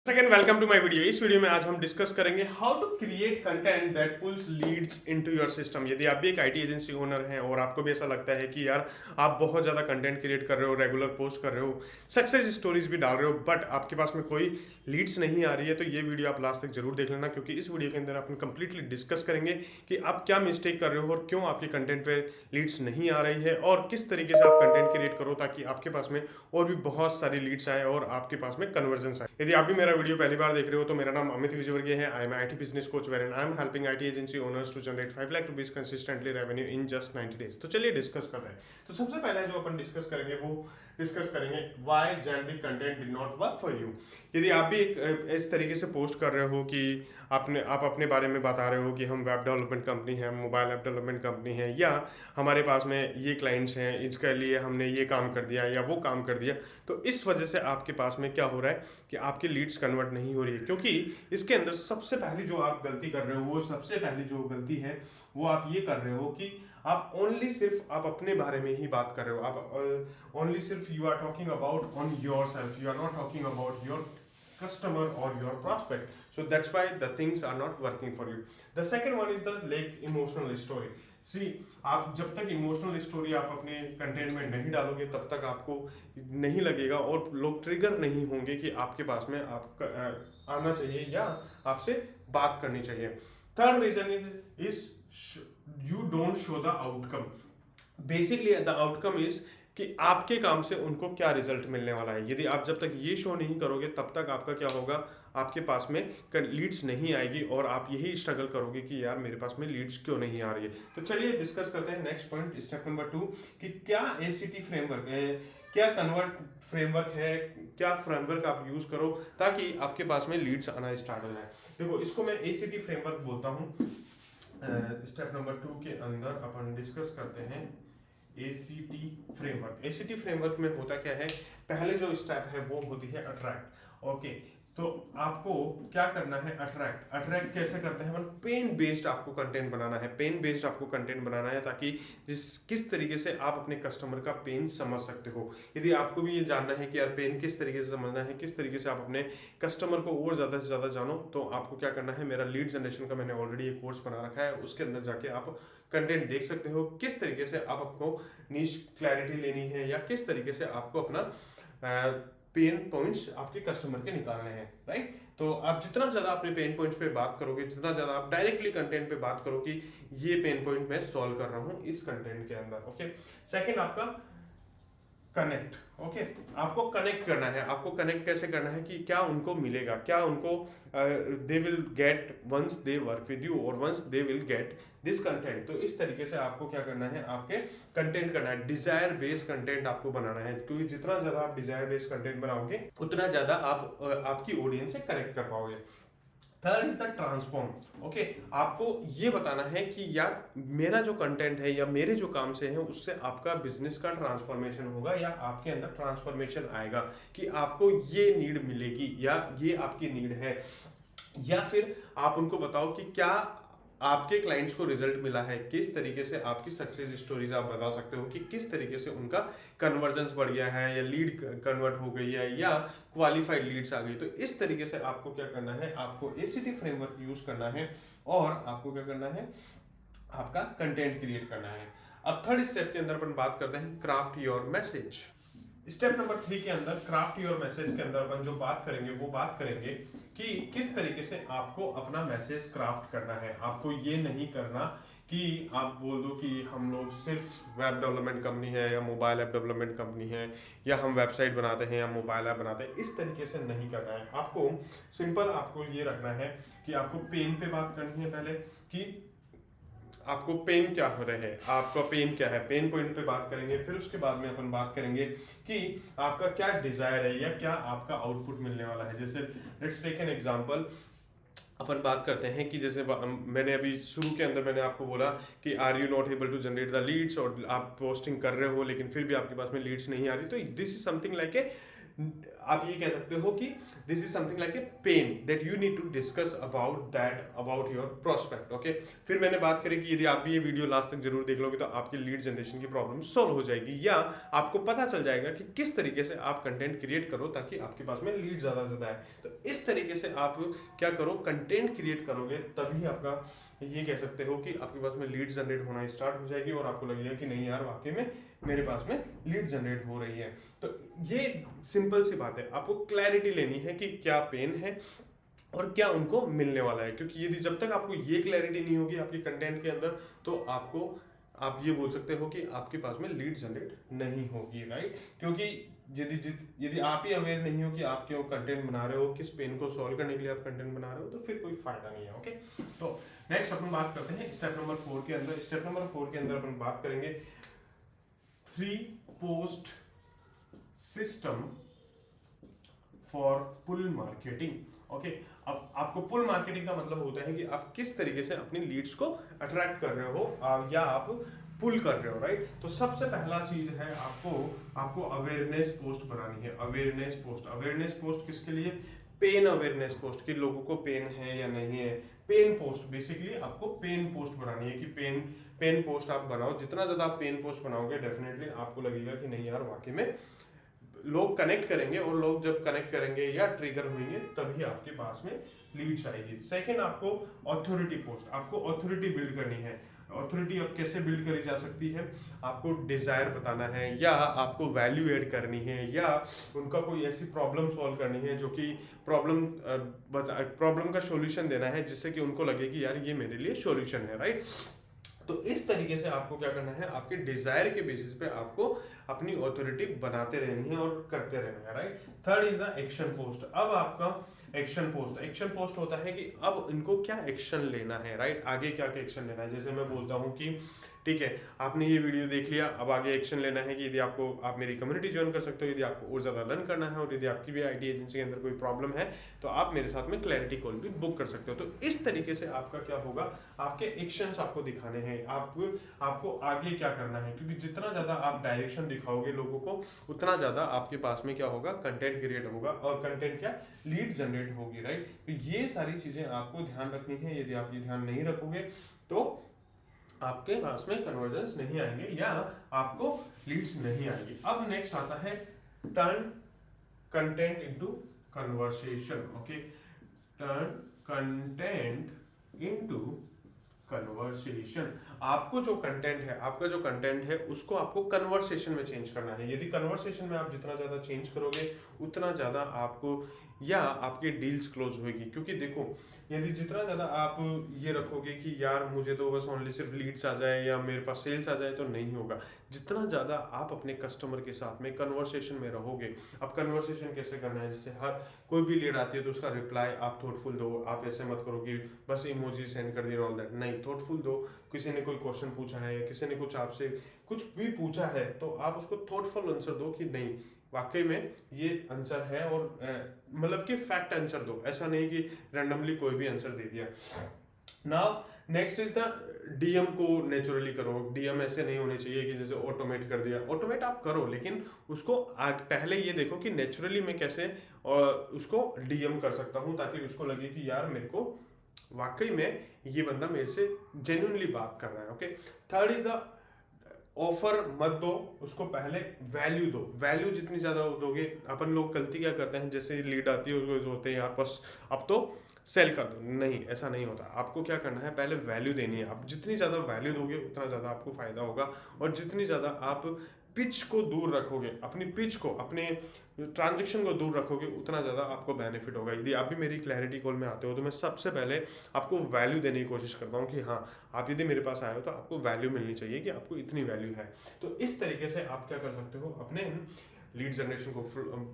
Second welcome to my video. इस video में आज हम डिस्कस करेंगे how to create content that pulls leads into your system. यदि आप भी एक आईटी एजेंसी ओनर हैं और आपको भी ऐसा लगता है कि यार आप बहुत ज़्यादा कंटेंट क्रिएट कर रहे हो, रेगुलर पोस्ट कर रहे हो, सक्सेस स्टोरीज भी डाल रहे हो, बट आपके पास में कोई लीड्स नहीं आ रही है, तो ये वीडियो आप लास्ट तक जरूर देख लेना, क्योंकि इस वीडियो के अंदर अपन कंप्लीटली डिस्कस करेंगे कि आप क्या मिस्टेक कर रहे हो और क्यों आपके कंटेंट पे लीड्स नहीं आ रही है और किस तरीके से आप कंटेंट क्रिएट करो ताकि आपके पास में और भी बहुत सारी लीड्स आए और आपके पास में कन्वर्जन आए। यदि आप भी मेरा वीडियो पहली बार देख रहे हो तो मेरा नाम अमित विजयवर्गीय है। I am IT business coach where and I am helping IT agency owners to generate 5 lakh rupees consistently revenue in just 90 days. तो चलिए डिस्कस करते हैं। तो सबसे पहले जो अपन डिस्कस करेंगे वो डिस्कस करेंगे why generic content did not work for you. यदि आप भी इस तरीके से पोस्ट कर रहे हो कि आप अपने बारे में बता रहे हो कि हम वेब डेवलपमेंट कंपनी है, मोबाइल ऐप डेवलपमेंट कंपनी है, या हमारे पास में ये क्लाइंट्स हैं, इसके लिए हमने ये काम कर दिया या वो काम कर दिया, तो इस वजह से आपके पास में क्या हो रहा है कि आपकी लीड्स कन्वर्ट नहीं हो रही है। क्योंकि इसके अंदर सबसे पहली जो आप गलती कर रहे हो, वो सबसे पहली जो गलती है वो आप ये कर रहे हो कि आप ओनली सिर्फ आप अपने बारे में ही बात कर रहे हो। आप ओनली सिर्फ you are talking about on yourself, you are not talking about your customer or your prospect. So that's why the things are not working for you. The second one is the like emotional story. See, आप जब तक emotional story आप अपने content में नहीं डालोगे तब तक आपको नहीं लगेगा और लोग ट्रिगर नहीं होंगे कि आपके पास में आपका आना चाहिए या आपसे बात करनी चाहिए। Third reason is you don't show the outcome. Basically the outcome is कि आपके काम से उनको क्या रिजल्ट मिलने वाला है। यदि आप जब तक ये शो नहीं करोगे तब तक आपका क्या होगा, आपके पास में लीड्स नहीं आएगी और आप यही स्ट्रगल करोगे कि यार मेरे पास में लीड्स क्यों नहीं आ रही है। तो चलिए डिस्कस करते हैं नेक्स्ट पॉइंट, स्टेप नंबर 2, कि क्या एसीटी फ्रेमवर्क है, क्या कन्वर्ट फ्रेमवर्क है, क्या फ्रेमवर्क आप यूज करो ताकि आपके पास में लीड्स आना स्टार्ट हो जाए। देखो, इसको मैं एसीटी फ्रेमवर्क बोलता हूँ। स्टेप नंबर 2 के अंदर अपन डिस्कस करते हैं ACT फ्रेमवर्क। ACT फ्रेमवर्क में होता क्या है, पहले जो स्टेप है वो होती है अट्रैक्ट। ओके, तो आपको क्या करना है, अट्रैक्ट कैसे करते हैं, पेन बेस्ड आपको कंटेंट बनाना है। पेन बेस्ड आपको कंटेंट बनाना है ताकि किस तरीके से आप अपने कस्टमर का पेन समझ सकते हो। यदि आपको भी ये जानना है कि यार पेन किस तरीके से समझना है, किस तरीके से आप अपने कस्टमर को और ज़्यादा से ज़्यादा जानो, तो आपको क्या करना है, मेरा लीड जनरेशन का मैंने ऑलरेडी एक कोर्स बना रखा है, उसके अंदर जाके आप कंटेंट देख सकते हो किस तरीके से आप आपको नीश क्लैरिटी लेनी है या किस तरीके से आपको अपना पेन पॉइंट्स आपके कस्टमर के निकालने हैं। राइट, तो आप जितना ज्यादा अपने पेन पॉइंट्स पे बात करोगे, जितना ज्यादा आप डायरेक्टली कंटेंट पे बात करो कि ये पेन पॉइंट मैं सॉल्व कर रहा हूं इस कंटेंट के अंदर। ओके, सेकंड आपका कनेक्ट। ओके, आपको कनेक्ट करना है। आपको कनेक्ट कैसे करना है कि क्या उनको मिलेगा, क्या उनको they will get once they work with you और once they will get this content. तो इस तरीके से आपको क्या करना है, आपके कंटेंट करना है, डिजायर बेस्ड कंटेंट आपको बनाना है, क्योंकि जितना ज्यादा आप डिजायर बेस्ड कंटेंट बनाओगे उतना ज्यादा आप आपकी ऑडियंस से कनेक्ट कर पाओगे। Third is the transform. Okay, आपको ये बताना है कि यार मेरा जो कंटेंट है या मेरे जो काम से है उससे आपका बिजनेस का ट्रांसफॉर्मेशन होगा या आपके अंदर ट्रांसफॉर्मेशन आएगा कि आपको ये नीड मिलेगी या ये आपकी नीड है, या फिर आप उनको बताओ कि क्या आपके क्लाइंट्स को रिजल्ट मिला है, किस तरीके से आपकी सक्सेस स्टोरीज आप बता सकते हो कि किस तरीके से उनका कन्वर्जेंस बढ़ गया है या लीड कन्वर्ट हो गई है या क्वालिफाइड लीड्स आ गई। तो इस तरीके से आपको क्या करना है, आपको एसीटी फ्रेमवर्क यूज करना है और आपको क्या करना है, आपका कंटेंट क्रिएट करना है। अब थर्ड स्टेप के अंदर अपन बात करते हैं craft your message. Step number 3 के अंदर क्राफ्ट योर मैसेज के अंदर अपन जो बात करेंगे वो बात करेंगे कि किस तरीके से आपको अपना मैसेज क्राफ्ट करना है। आपको ये नहीं करना कि आप बोल दो कि हम लोग सिर्फ वेब डेवलपमेंट कंपनी है या मोबाइल ऐप डेवलपमेंट कंपनी है या हम वेबसाइट बनाते हैं या मोबाइल ऐप बनाते हैं। इस तरीके से नहीं करना है। आपको सिंपल आपको ये रखना है कि आपको पेन पे बात करनी है पहले कि आपको पेन क्या हो रहा है, आपका पेन क्या है, पेन पॉइंट पे बात करेंगे। फिर उसके बाद में अपन बात करेंगे कि आपका क्या डिजायर है या क्या आपका आउटपुट मिलने वाला है। जैसे लेट्स टेक एन एग्जांपल, अपन बात करते हैं कि जैसे मैंने अभी शुरू के अंदर मैंने आपको बोला कि are you not able to generate the leads, और आप पोस्टिंग कर रहे हो लेकिन फिर भी आपके पास में लीड्स नहीं आ रही। तो this is something like a आप ये कह सकते हो कि this is something like a pain that you need to discuss about your prospect. Okay, फिर मैंने बात करी कि यदि आप भी ये वीडियो लास्ट तक जरूर देख लोगे तो आपकी लीड जनरेशन की प्रॉब्लम सॉल्व हो जाएगी, या आपको पता चल जाएगा कि किस तरीके से आप कंटेंट क्रिएट करो ताकि आपके पास में लीड ज्यादा से ज्यादा है। तो इस तरीके से आप क्या करो, कंटेंट क्रिएट करोगे, तभी आपका ये कह सकते हो कि आपके पास में लीड जनरेट होना स्टार्ट हो जाएगी और आपको लगेगा कि नहीं यार वाकई में मेरे पास में लीड जनरेट हो रही है। तो ये सिंपल सी बात है, आपको क्लैरिटी लेनी है कि क्या पेन है और क्या उनको मिलने वाला है, क्योंकि यदि जब तक आपको ये क्लैरिटी नहीं होगी आपके कंटेंट के अंदर तो आप ये बोल सकते हो कि आपके पास में लीड जनरेट नहीं होगी, राइट। क्योंकि यदि आप ही अवेयर नहीं हो कि आप क्यों कंटेंट बना रहे हो, किस पेन को सॉल्व करने के लिए आप कंटेंट बना रहे हो, तो फिर कोई फायदा नहीं है। ओके, तो नेक्स्ट अपन बात करते हैं स्टेप नंबर 4 के अंदर। स्टेप नंबर 4 के अंदर अपन बात करेंगे 3 post system for pull marketing. Okay, अब आपको पुल मार्केटिंग का मतलब होता है कि आप किस तरीके से अपनी लीड्स को अट्रैक्ट कर रहे हो या आप पुल कर रहे हो, राइट। तो सबसे पहला चीज है आपको अवेयरनेस पोस्ट बनानी है। अवेयरनेस पोस्ट किसके लिए? पेन अवेयरनेस पोस्ट, कि लोगों को पेन है या नहीं है। पेन पोस्ट, बेसिकली आपको पेन पोस्ट बनानी है कि पेन पोस्ट आप बनाओ। जितना ज्यादा आप पेन पोस्ट बनाओगे डेफिनेटली आपको लगेगा कि नहीं यार वाकई में लोग कनेक्ट करेंगे, और लोग जब कनेक्ट करेंगे या ट्रिगर होंगे तभी आपके पास में लीड्स आएगी। सेकंड, आपको ऑथोरिटी पोस्ट, आपको ऑथोरिटी बिल्ड करनी है। ऑथोरिटी अब कैसे बिल्ड करी जा सकती है? आपको डिजायर बताना है, या आपको वैल्यू ऐड करनी है, या उनका कोई ऐसी प्रॉब्लम सॉल्व करनी है जो कि प्रॉब्लम का सॉल्यूशन देना है, जिससे कि उनको लगे कि यार ये मेरे लिए सॉल्यूशन है, राइट। तो इस तरीके से आपको क्या करना है, आपके डिजायर के बेसिस पे आपको अपनी ऑथोरिटी बनाते रहनी है और करते रहना है, right. Third is the action post. अब आपका एक्शन पोस्ट होता है कि अब इनको क्या एक्शन लेना है, राइट। आगे क्या क्या एक्शन लेना है। जैसे मैं बोलता हूँ कि ठीक है, आपने ये वीडियो देख लिया, अब आगे एक्शन लेना है कि यदि आप मेरी कम्युनिटी ज्वाइन कर सकते हो, यदि आपको और ज़्यादा लर्न करना है, और यदि आपकी भी आईटी एजेंसी के अंदर कोई प्रॉब्लम है तो आप मेरे साथ में क्लैरिटी कॉल भी बुक कर सकते हो। तो इस तरीके से आपका क्या होगा, आपके एक्शंस आपको दिखाने हैं, आपको आगे क्या करना है, क्योंकि जितना ज़्यादा आप डायरेक्शन दिखाओगे लोगों को उतना ज़्यादा आपके पास में क्या होगा, कंटेंट क्रिएट होगा, और कंटेंट क्या, लीड जनरेट होगी, राइट। तो ये सारी चीज़ें आपको ध्यान रखनी है। यदि आप ये ध्यान नहीं रखोगे तो आपके पास में कन्वर्जन्स नहीं आएंगे या आपको लीड्स नहीं आएंगी। अब नेक्स्ट आता है turn content into conversation. Okay, turn content into conversation. आपका जो कंटेंट है उसको आपको कन्वर्सेशन में चेंज करना है। यदि कन्वर्सेशन में आप जितना ज्यादा चेंज करोगे उतना ज्यादा आपको या आपकी डील्स क्लोज होगी। क्योंकि देखो, यदि जितना ज़्यादा आप ये रखोगे कि यार मुझे तो बस ओनली सिर्फ लीड्स आ जाए या मेरे पास सेल्स आ जाए, तो नहीं होगा। जितना ज़्यादा आप अपने कस्टमर के साथ में कन्वर्सेशन में रहोगे। अब कन्वर्सेशन कैसे करना है, जैसे हर कोई भी लीड आती है तो उसका रिप्लाई आप थॉटफुल दो। आप ऐसे मत करो कि बस इमोजी सेंड कर दिए ऑल दैट, नहीं, थॉटफुल दो। किसी ने कोई क्वेश्चन पूछा है या किसी ने कुछ आपसे कुछ भी पूछा है तो आप उसको थॉटफुल आंसर दो कि नहीं वाकई में ये आंसर है, और मतलब कि फैक्ट आंसर दो। ऐसा नहीं कि रैंडमली कोई भी आंसर दे दिया। Now next is the DM को नेचुरली करो। डीएम ऐसे नहीं होने चाहिए कि जैसे ऑटोमेट कर दिया। ऑटोमेट आप करो, लेकिन उसको पहले ये देखो कि नेचुरली मैं कैसे उसको डीएम कर सकता हूँ, ताकि उसको लगे कि यार मेरे को वाकई में ये बंदा मेरे से जेन्युइनली बात कर रहा है। Okay, third is the offer मत दो, उसको पहले वैल्यू दो। वैल्यू जितनी ज्यादा दोगे, अपन लोग गलती क्या करते हैं, जैसे लीड आती है उसको सोचते हैं यार बस अब तो सेल कर दो। नहीं, ऐसा नहीं होता। आपको क्या करना है, पहले वैल्यू देनी है। आप जितनी ज़्यादा वैल्यू दोगे उतना ज़्यादा आपको फायदा होगा, और जितनी ज़्यादा आप पिच को दूर रखोगे, अपनी पिच को, अपने ट्रांजेक्शन को दूर रखोगे, उतना ज़्यादा आपको बेनिफिट होगा। यदि आप भी मेरी क्लैरिटी कॉल में आते हो तो मैं सबसे पहले आपको वैल्यू देने की कोशिश करता हूँ कि हाँ, आप यदि मेरे पास आए हो तो आपको वैल्यू मिलनी चाहिए कि आपको इतनी वैल्यू है। तो इस तरीके से आप क्या कर सकते हो, अपने लीड जनरेशन को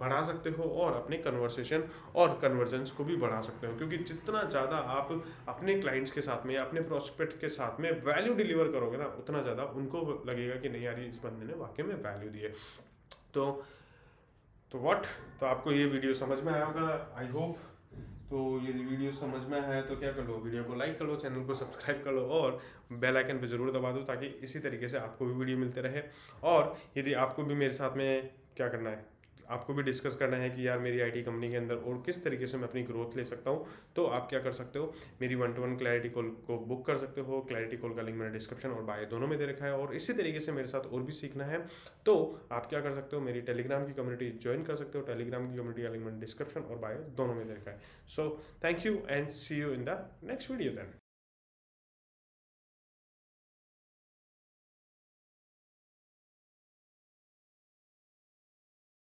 बढ़ा सकते हो और अपने कन्वर्सेशन और कन्वर्जेंस को भी बढ़ा सकते हो। क्योंकि जितना ज़्यादा आप अपने क्लाइंट्स के साथ में, अपने प्रोस्पेक्ट के साथ में वैल्यू डिलीवर करोगे ना, उतना ज़्यादा उनको लगेगा कि नहीं यार इस बंदे ने वाकई में वैल्यू दी है। तो आपको ये वीडियो समझ में आया होगा, आई होप। तो यदि वीडियो समझ में आया है तो क्या कर लो, वीडियो को लाइक कर लो, चैनल को सब्सक्राइब कर लो, और बेल आइकन पे ज़रूर दबा दो, ताकि इसी तरीके से आपको भी वीडियो मिलते रहे। और यदि आपको भी मेरे साथ में क्या करना है, आपको भी डिस्कस करना है कि यार मेरी आईटी कंपनी के अंदर और किस तरीके से मैं अपनी ग्रोथ ले सकता हूँ, तो आप क्या कर सकते हो, मेरी 1-to-1 क्लैरिटी कॉल को बुक कर सकते हो। क्लैरिटी कॉल का लिंक मैंने डिस्क्रिप्शन और बायो दोनों में दे रखा है। और इसी तरीके से मेरे साथ और भी सीखना है तो आप क्या कर सकते हो, मेरी टेलीग्राम की कम्युनिटी ज्वाइन कर सकते हो। टेलीग्राम की कम्युनिटी का लिंक मैंने डिस्क्रिप्शन और बायो दोनों में दे रखा है। So thank you and see you in the next video then.